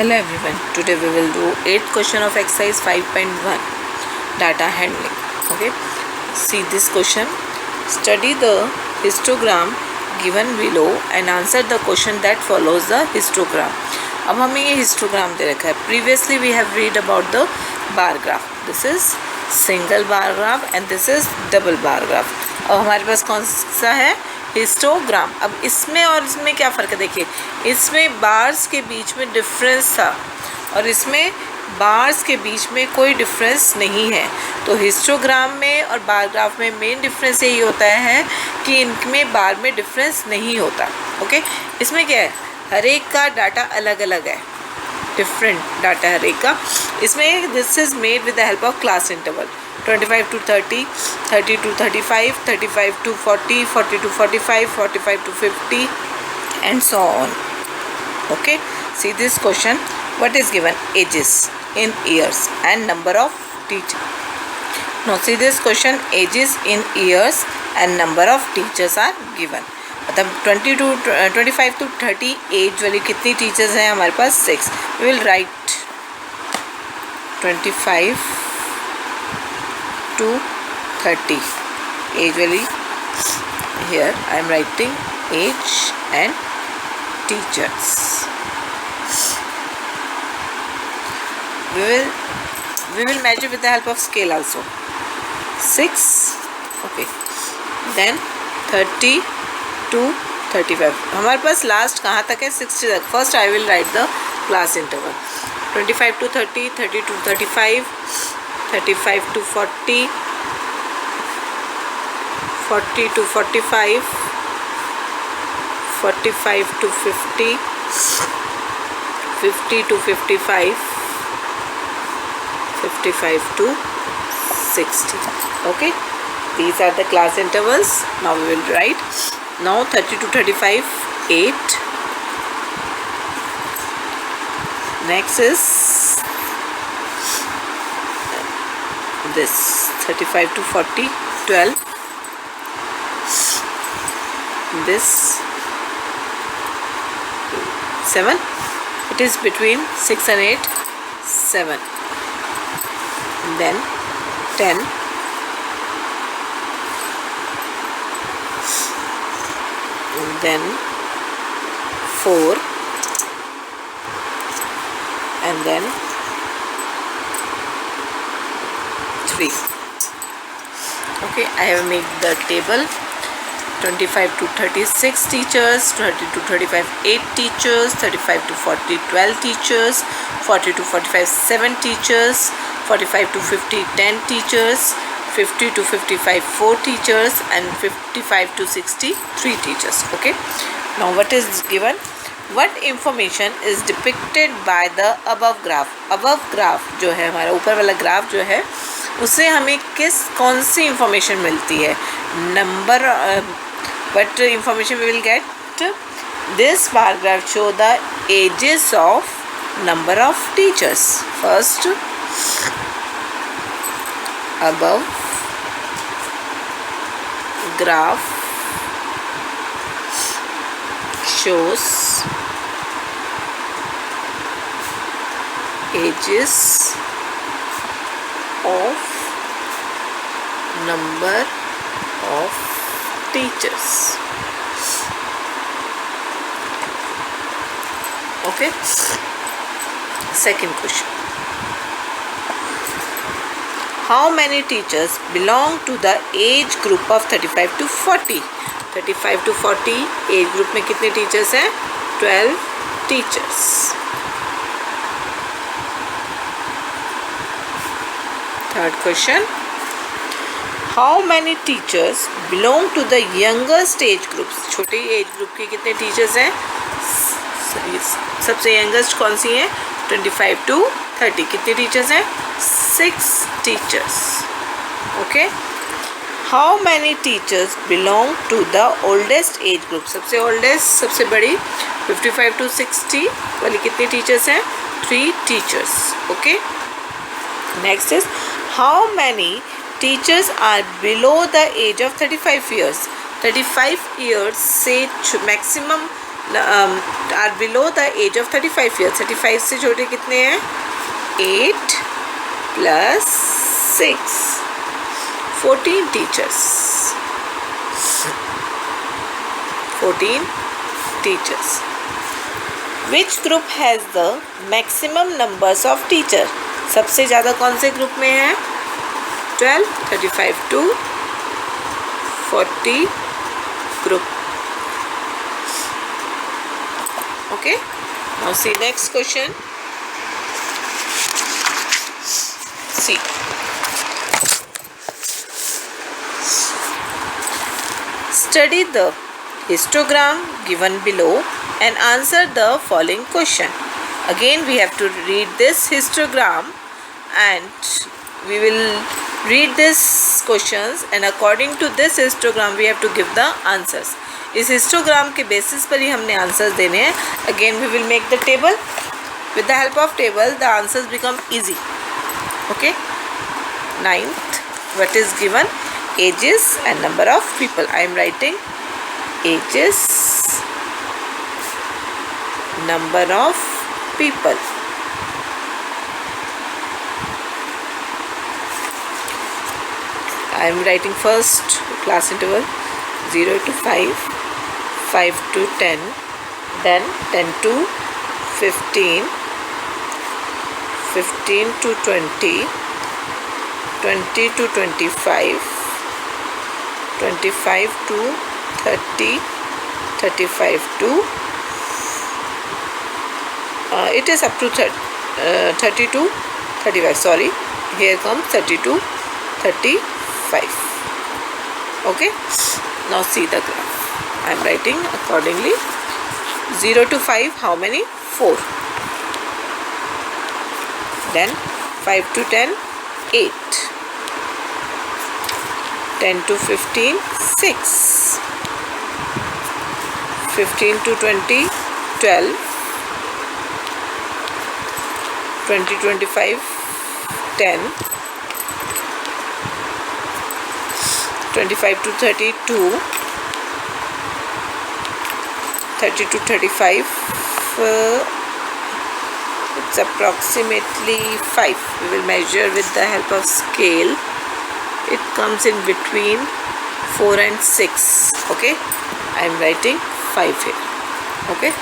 Hello everyone, today we will do 8th question of exercise 5.1 data handling. Okay, see this question. Study the histogram given below and answer the question that follows the histogram. अब हमें ये histogram दे रखा है. Previously we have read about the bar graph. This is single bar graph and this is double bar graph. अब हमारे पास कौन सा है? हिस्टोग्राम. अब इसमें और इसमें क्या फ़र्क है? देखिए, इसमें बार्स के बीच में डिफरेंस था और इसमें बार्स के बीच में कोई डिफरेंस नहीं है. तो हिस्टोग्राम में और बार ग्राफ में मेन डिफरेंस यही होता है कि इनमें बार में डिफरेंस नहीं होता. ओके, इसमें क्या है? हर एक का डाटा अलग अलग है, डिफरेंट डाटा हर एक का. इसमें this is made with the help of class interval. 25 to 30, 30 to 35, 35 to 40, 40 to 45, 45 to 50 and so on. Okay, see this question. What is given? Ages in years and number of teachers. Now see this question. Ages in years and number of teachers are given. मतलब 25 to 30 as वाली कितनी teachers हैं हमारे पास? 6. We will write 25 to 30 age वाली. Here I am writing age and teachers. We will measure with the help of scale also. 6. Okay, then 30 to 35. हमारे पास last कहाँ तक है? 60 तक. First I will write the class interval. 25 to 30, 30 to 35, 35 to 40, 40 to 45, 45 to 50, 50 to 55, 55 to 60. Okay, these are the class intervals. Now we will write. Now 30 to 35, 8. Next is this 35 to 40, 12. This 7. It is between 6 and 8. 7. Then 10. Then 4. And then 3. Okay, I have made the table. 25 to 36 teachers, 30 to 35 8 teachers, 35 to 40 12 teachers, 40 to 45 7 teachers, 45 to 50 10 teachers, 50 to 55 4 teachers and 55 to 60 3 teachers. Okay, now what is given? What information is depicted by the above graph? Above graph जो है हमारा ऊपर वाला graph जो है उससे हमें कौन सी इंफॉर्मेशन मिलती है? Number. What information we will get? This bar graph show the ages of number of teachers. First, above graph shows ages of number of teachers. Okay, second question. How many teachers belong to the age group of 35 to 40? 35 to 40 age group में कितने teachers हैं? 12 teachers. Third question. How many teachers belong to the youngest age groups? छोटे age group के कितने teachers हैं? सबसे youngest कौन सी है? 25 to 30. कितने टीचर्स हैं? 6 teachers. Okay. How many teachers belong to the oldest age group? सबसे oldest, सबसे बड़ी 55 to 60 वाली कितने टीचर्स हैं? 3 teachers. Okay. Next is how many teachers are below the age of 35 years? 35 years से maximum or below the age of 35 years. 35 से छोटे कितने हैं? 8 + 6, 14 teachers. 14 teachers. Which group has the maximum numbers of teacher? सबसे ज़्यादा कौन से group में है? 12, 35 to 40 group. Okay. Now see next question. See. Study the histogram given below and answer the following question. Again we have to read this histogram and we will read these questions and according to this histogram we have to give the answers. इस histogram के basis पर ही हमने answers देने हैं. Again we will make the table. With the help of table the answers become easy. Okay. 9th, what is given? Ages and number of people. I am writing ages, number of people. I am writing first class interval 0 to 5, 5 to 10, then 10 to 15, 15 to 20, 20 to 25, 25 to 30, 35 to it is up to 30 to 35. Sorry, here comes 30 to 35. Okay. Now see the graph. I am writing accordingly. 0 to 5, how many? 4. Then 5 to 10, 8. 10 to 15, 6. 15 to 20, 12. 20 to 25, 10. 25 to 32. 30 to 35. It's approximately 5. We will measure with the help of scale. It comes in between 4 and 6. Okay, I am writing 5 here. Okay,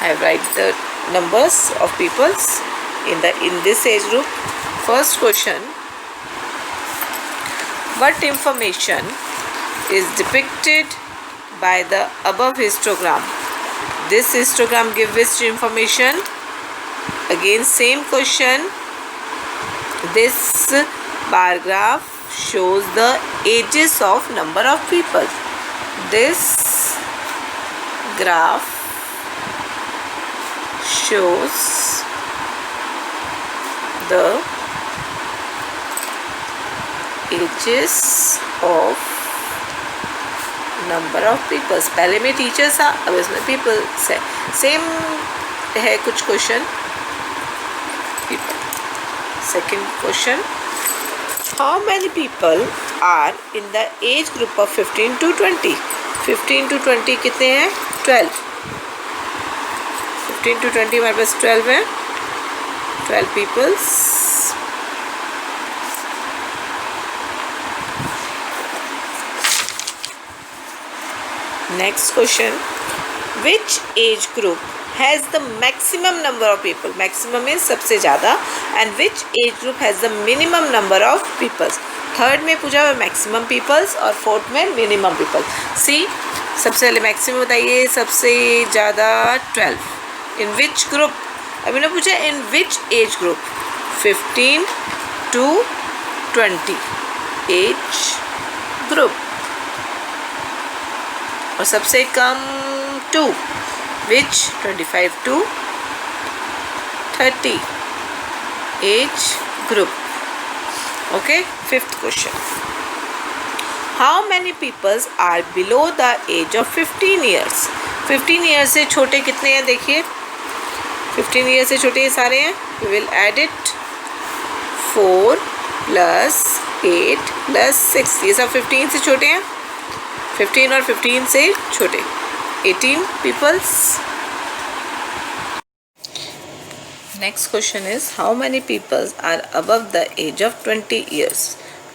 I write the numbers of peoples in this age group. First question: what information is depicted by the above histogram? This histogram gives which information? Again same question. This bar graph shows the ages of number of people. This graph shows the ages of number of people. पहले में teachers था, अब इसमें peoples है. Same है कुछ question. Second question: how many people are in the age group of 15 to 20? 15 to 20 कितने हैं? 12. 15 to 20 हमारे पास 12 है. 12 peoples. Next question: which age group has the maximum number of people? Maximum is सबसे ज़्यादा. And which age group has the minimum number of peoples? Third में पूछा हुआ maximum peoples और फोर्थ में मिनिमम पीपल. सी सबसे पहले maximum बताइए. सबसे ज़्यादा 12. In which group? अभी ने पूछा in which age group? 15 to 20 age group. और सबसे कम 2. Which? 25 to 30 age group. Okay, fifth question: how many peoples are below the age of 15 years? 15 years से छोटे कितने हैं? देखिए 15 years से छोटे ये सारे हैं. We will add it. 4 plus 8 plus 6. ये सब 15 से छोटे हैं. 15 और 15 से छोटे 18 peoples. Next question is how many peoples are above the age of 20 years.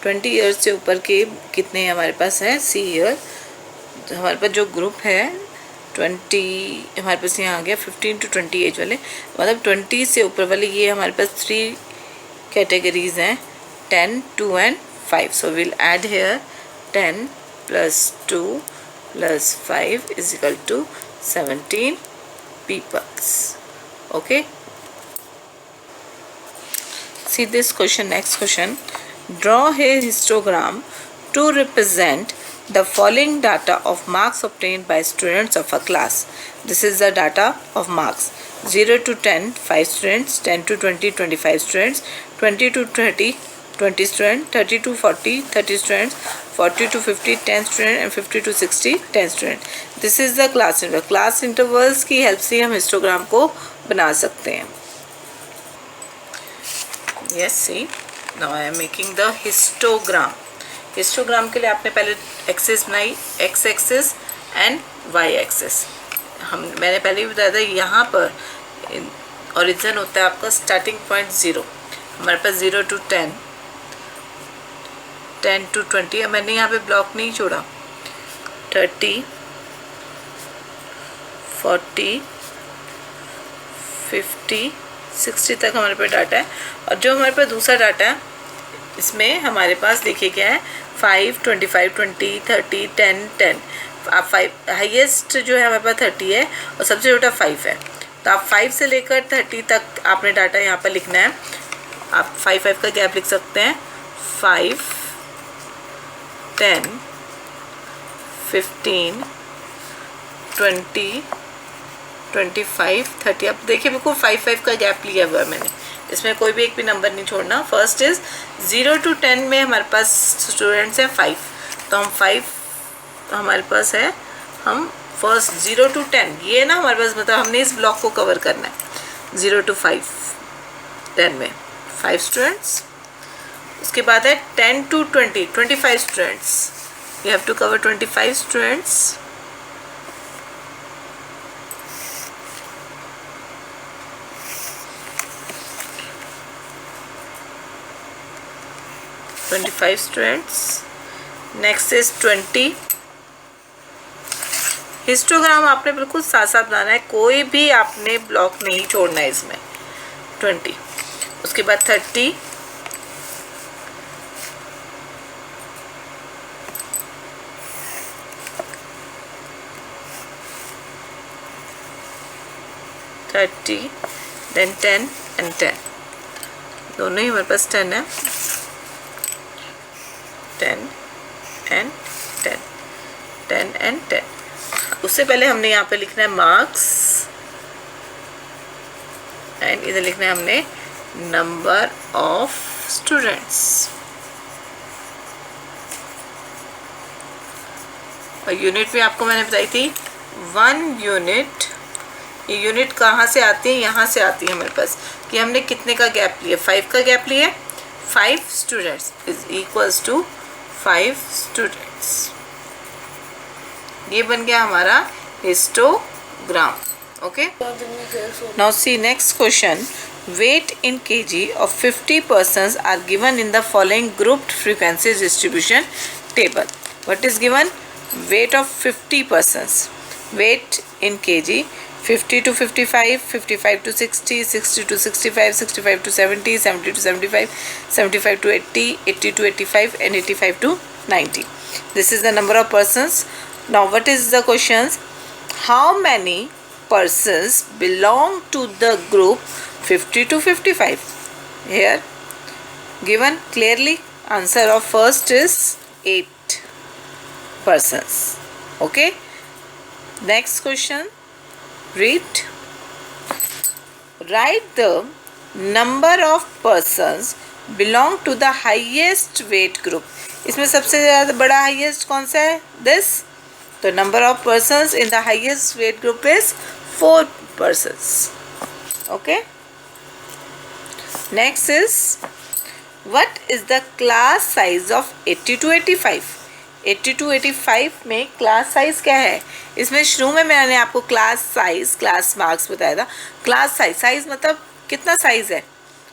20 years से ऊपर के कितने हमारे पास हैं. सी ईयर हमारे पास जो ग्रुप है 20 हमारे पास यहाँ आ गया 15 to 20 एज वाले, मतलब 20 से ऊपर वाले ये हमारे पास 3 कैटेगरीज हैं 10, 2 and 5. So we'll add here 10 plus 2 plus 5 is equal to 17 peoples. Okay. See this question, next question. Draw a histogram to represent the following data of marks obtained by students of a class. This is the data of marks. 0 to 10, 5 students, 10 to 20, 25 students, 20 to 30, 20 students, 30 to 40, 30 students, 40 to 50, 10 students and 50 to 60, 10 students. This is the class interval. Class intervals की help से हम histogram को बना सकते हैं. Yes, see. Now I am making the histogram. Histogram के लिए आपने पहले एक्सिस बनाई, X axis and Y axis. मैंने पहले भी बताया था यहाँ पर ओरिजिन होता है आपका स्टार्टिंग पॉइंट 0. हमारे पास 0 to 10, 10 to 20. मैंने यहाँ पे ब्लॉक नहीं छोड़ा. 30, 40, 50, 60 तक हमारे पास डाटा है. और जो हमारे पास दूसरा डाटा है इसमें हमारे पास देखिए क्या है 5, 25, 20, 30, 10, 10. आप 5 हाईएस्ट जो है हमारे पास 30 है और सबसे छोटा 5 है. तो आप 5 से लेकर 30 तक आपने डाटा यहाँ पर लिखना है. आप 5 का गैप लिख सकते हैं. 5, 10, 15, 20, 25, 30. अब देखिए बिल्कुल 5 का गैप लिया हुआ है मैंने, इसमें कोई भी एक भी नंबर नहीं छोड़ना. फर्स्ट इज 0 to 10 में हमारे पास स्टूडेंट्स हैं 5, तो हम 5 हमारे पास है. हम फर्स्ट 0 to 10 ये ना हमारे पास मतलब हमने इस ब्लॉक को कवर करना है. 0 to 5, 10 में 5 स्टूडेंट्स. उसके बाद है 10 to 20, 25 students. You have to cover 25 students. 25 students. Next is 20. Histogram आपने बिल्कुल साथ साथ बनाना है, कोई भी आपने ब्लॉक नहीं छोड़ना है इसमें. 20. उसके बाद 30, 30, then 10 and 10. दोनों ही हमारे पास 10 है. 10 and 10, 10 and 10. उससे पहले हमने यहाँ पे लिखना है मार्क्स एंड इधर लिखना है हमने नंबर ऑफ स्टूडेंट्स. और यूनिट भी आपको मैंने बताई थी 1 यूनिट. ये यूनिट कहाँ से आती है, यहाँ से आती है हमारे पास कि हमने कितने का गैप लिया. 5 का गैप लिया. 5 students is equals to 5 students. ये बन गया हमारा histogram. Okay. Now see next question. weight in kg of 50 persons are given in the following grouped frequency distribution table. What is given? Weight of 50 persons. Weight in kg 50 to 55, 55 to 60, 60 to 65, 65 to 70, 70 to 75, 75 to 80, 80 to 85 and 85 to 90. This is the number of persons. Now what is the questions? How many persons belong to the group 50 to 55? Here given clearly answer of first is 8 persons. Okay. Next question. Read. Write the number of persons belong to the highest weight group. इसमें सबसे ज़्यादा बड़ा highest कौन सा है? This. तो number of persons in the highest weight group is 4 persons. Okay. Next is what is the class size of 80 to 85? 80 to 85 में class size क्या है? इसमें शुरू में मैंने आपको क्लास साइज क्लास मार्क्स बताया था. क्लास साइज मतलब कितना साइज है,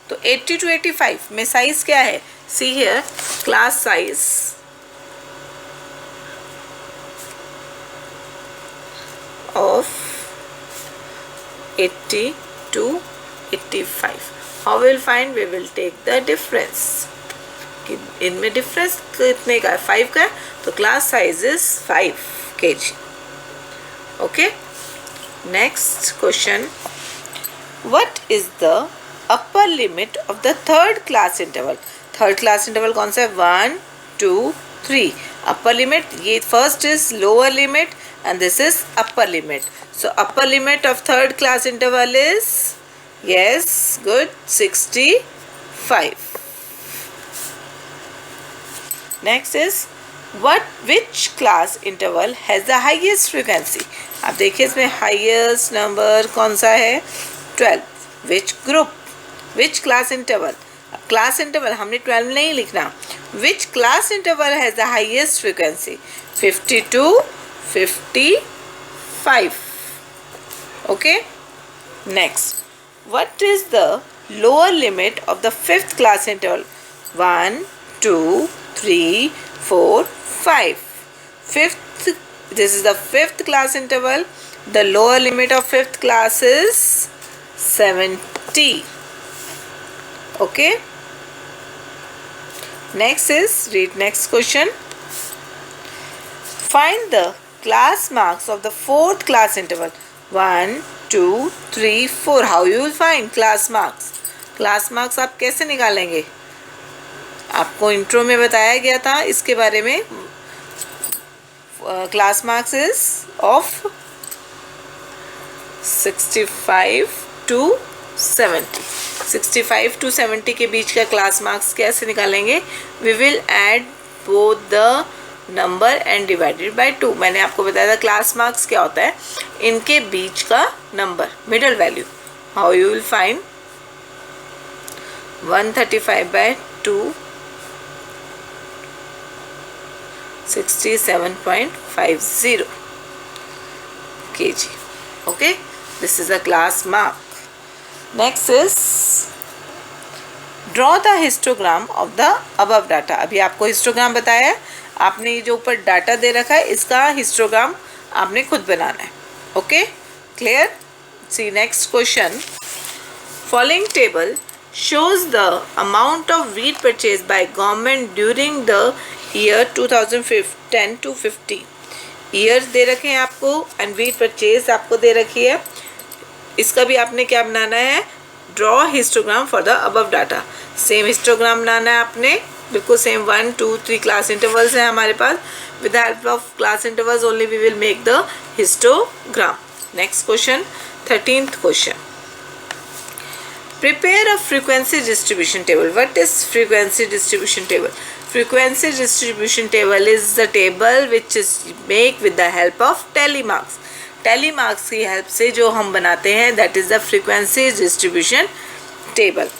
तो 80 to 85 में साइज क्या है, see here class size of 80 to 85. How we will find? We will take the difference. कि इनमें डिफरेंस कितने का है, 5 का है, तो class size is 5 kg. Okay, next question, what is the upper limit of the third class interval. Third class interval कौन सा है, 1 2 3. अपर लिमिट, ये first is lower limit and this is upper limit. So upper limit of third class interval is, yes, good, 65. Next is which class interval has the highest frequency. आप देखिए इसमें highest number कौन सा है, 12. Which group, which class interval. Class interval हमने 12 नहीं लिखना. Which class interval has the highest frequency, 52 55. Okay, next, what is the lower limit of the fifth class interval, 1 2 3 4 5. Fifth, this is the fifth class interval. The lower limit of fifth class is 70. Okay, next is, read next question. Find the class marks of the fourth class interval, 1 2 3 4. How you will find class marks? class marks आप कैसे निकालेंगे, आपको intro में बताया गया था इसके बारे में. Class marks is of 65 to 70. 65 to 70 के बीच का क्लास मार्क्स कैसे निकालेंगे, we will add both the number and divided by 2. मैंने आपको बताया था क्लास मार्क्स क्या होता है, इनके बीच का number, middle value. How you will find, 135 by 2, 67.50 kg. Okay, this is a class mark. Next is draw the histogram of the above data. अभी आपको हिस्टोग्राम बताया है, आपने ये जो ऊपर डाटा दे रखा है इसका हिस्टोग्राम आपने खुद बनाना है. Okay, clear. See next question, following table shows the amount of wheat purchased by government during the year 2010 to 15. Years they रखे हैं आपको एंड wheat purchase आपको दे रखी है. इसका भी आपने क्या बनाना है, draw histogram for the above data. Same histogram बनाना है आपने, बिल्कुल सेम. 1 2 3 क्लास इंटरवल्स हैं हमारे पास. With the help of class intervals only we will make the histogram. Next question, 13th question, prepare a frequency distribution table. What is frequency distribution table? Frequency distribution table is the table which is make with the help of tally marks. Tally marks की help से जो हम बनाते हैं, that is the frequency distribution table.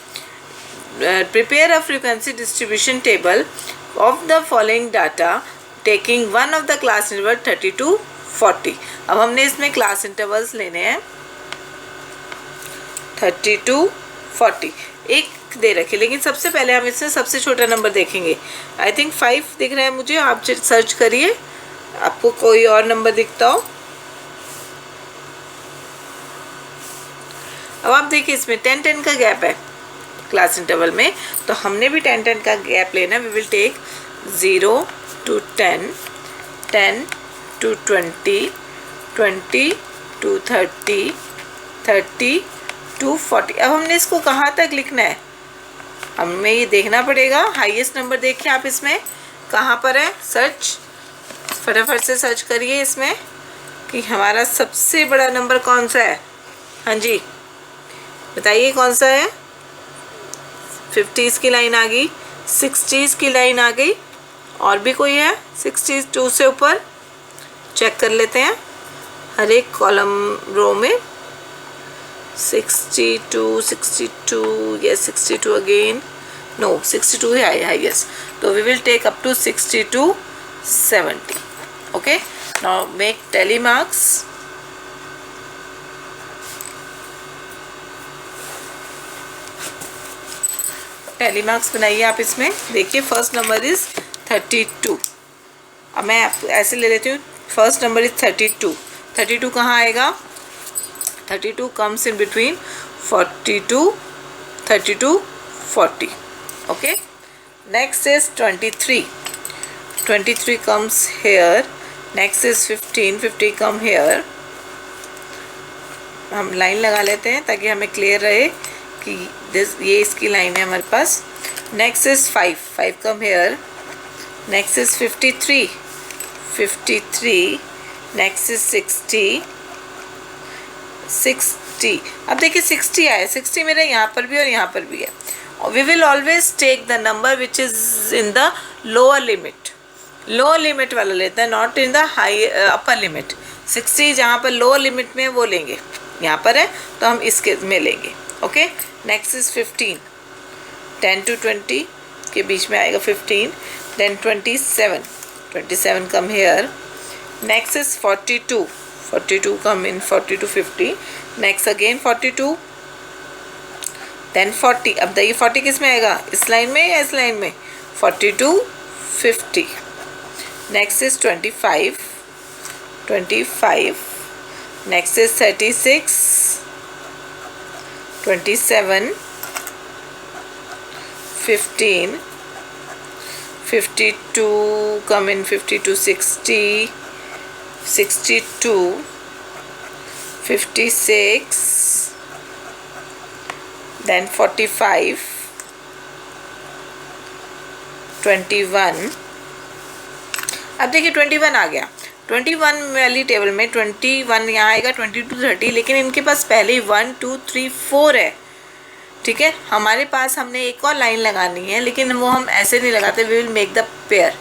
Prepare a frequency distribution table of the following data taking one of the class interval 30 to 40. अब हमने इसमें class intervals लेने हैं 30 to 40. एक दे रखे, लेकिन सबसे पहले हम इसमें सबसे छोटा नंबर देखेंगे. आई थिंक 5 दिख रहा है मुझे, आप सर्च करिए आपको कोई और नंबर दिखता हो. अब आप देखिए इसमें 10-10 का गैप है क्लास इंटरवल में, तो हमने भी 10-10 का गैप लेना है. We will take 0 to 10, 10 to 20, 20 to 30, 30 to 40. अब हमने इसको कहाँ तक लिखना है, हमें ये देखना पड़ेगा. हाईएस्ट नंबर देखिए आप इसमें कहाँ पर है, सर्च फटाफट से सर्च करिए इसमें कि हमारा सबसे बड़ा नंबर कौन सा है. हाँ जी बताइए कौन सा है. 50s की लाइन आ गई, 60s की लाइन आ गई, और भी कोई है 62 से ऊपर. चेक कर लेते हैं हर एक कॉलम रो में. 62, 62, yes 62 again, no 62 है highest, so we will take up to 60 to 70. Okay, now make tally marks. Tally marks बनाइए आप इसमें। देखिए फर्स्ट नंबर इज़ 32। अब मैं ऐसे ले लेती हूँ, फर्स्ट नंबर इज़ 32। 32 कहाँ आएगा? 32 comes in between 42, 32, 40. Okay. Next is 23. 23 comes here. Next is 15. 50 come here. हम लाइन लगा लेते हैं ताकि हमें क्लियर रहे कि ये इसकी लाइन है हमारे पास। Next is 5. 5 come here. Next is 53. 53. Next is 60. 60. अब देखिए 60 आया, 60 मेरा यहाँ पर भी और यहाँ पर भी है। We will always take the number which is in the lower limit. Lower limit वाला लेता है, not in the high upper limit. 60 जहाँ पर लोअर लिमिट में वो लेंगे, यहाँ पर है तो हम इसके में लेंगे। ओके। Next is 15। 10 to 20 के बीच में आएगा 15। Then 27। 27 come here. Next is 42। 42 come in 40 to 50। Next again 42। Then 40। अब देखिए 40 किस में आएगा, इस लाइन में या इस लाइन में? 42, 50। Next is 25। 25। Next is 36। 27। 15। 52 come in 50 to 60। 62। 56। then 45। 21। अब देखिए 21 आ गया। 21 वाली टेबल में 21 यहाँ आएगा, 22, 30, लेकिन इनके पास पहले ही 1, 2, 3, 4 है। ठीक है, हमारे पास हमने एक और लाइन लगानी है, लेकिन वो हम ऐसे नहीं लगाते, we will make the pair.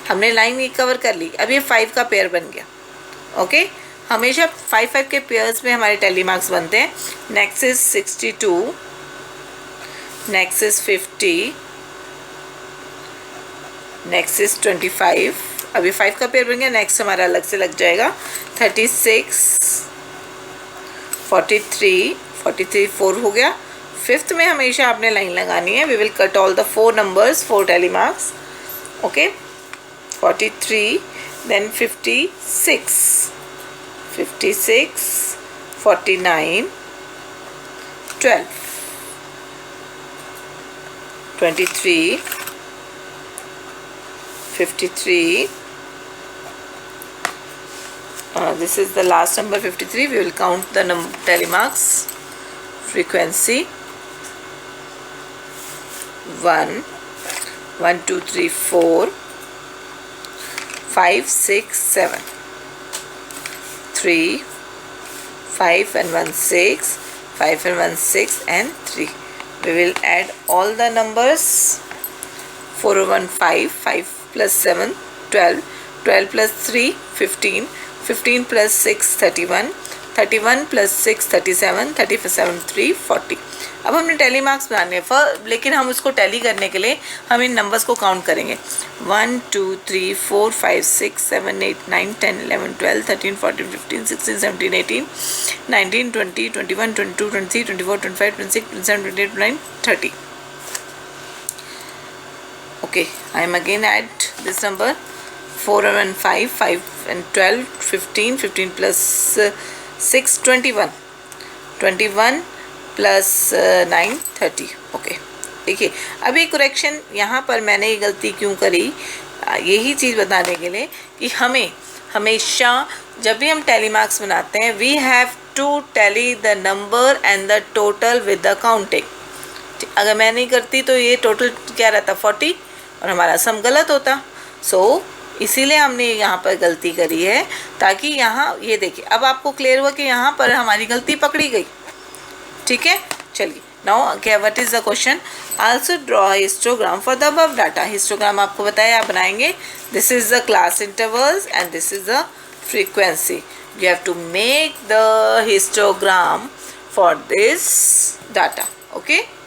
हमने लाइन कवर कर ली, अब ये 5 का पेयर बन गया। ओके, हमेशा 5 के पेयर्स में हमारे टैली मार्क्स बनते हैं। Next is 62। Next is 50। Next is 25। अभी 5 का पेयर बन गया, नेक्स्ट हमारा अलग से लग जाएगा 36। 43। 43 4 हो गया। 5th में हमेशा आपने लाइन लगानी है। We will cut all the 4 numbers, 4 tally marks. Okay. 43। Then 56। 56। 49। 12। 23। 53। This is the last number 53. We will count the tally marks. Frequency 1, 1, 2, 3, 4, 5, 6, 7, 3, 5 and 1 6, 5 and 1 6 and 3. We will add all the numbers. 4 and 1 5, 5 plus 7 12, 12 plus 3 15, 15 plus 6 31, 31 plus 6 37, 37 3 40। अब हमने tally marks बनाने हैं, लेकिन हम उसको tally करने के लिए हम इन नंबर्स को काउंट करेंगे। 1 2 3 4 5 6 7 8 9 10 11 12 13 14 15 16 17 18 19 20 21 22 23 24 25 26 27 28 29 30। Okay, I am again add this number 4 and 5, 5 and 12, 15, 15 plus 6, 21, 21 plus 9, 30. Okay, देखिए अब ये करेक्शन यहाँ पर मैंने ये गलती क्यों करी, यही चीज़ बताने के लिए कि हमें हमेशा जब भी हम टैली मार्क्स बनाते हैं we have to tally the number and the total with the counting. अगर मैं नहीं करती तो ये टोटल क्या रहता 40 और हमारा सम गलत होता। सो इसीलिए हमने यहाँ पर गलती करी है, ताकि यहाँ ये देखिए अब आपको क्लियर हुआ कि यहाँ पर हमारी गलती पकड़ी गई। ठीक है, चलिए नाउ क्या what is the question. Also draw histogram for the above data. Histogram आपको बताया आप बनाएंगे। This is the class intervals and this is the frequency. You have to make the histogram for this data. Okay.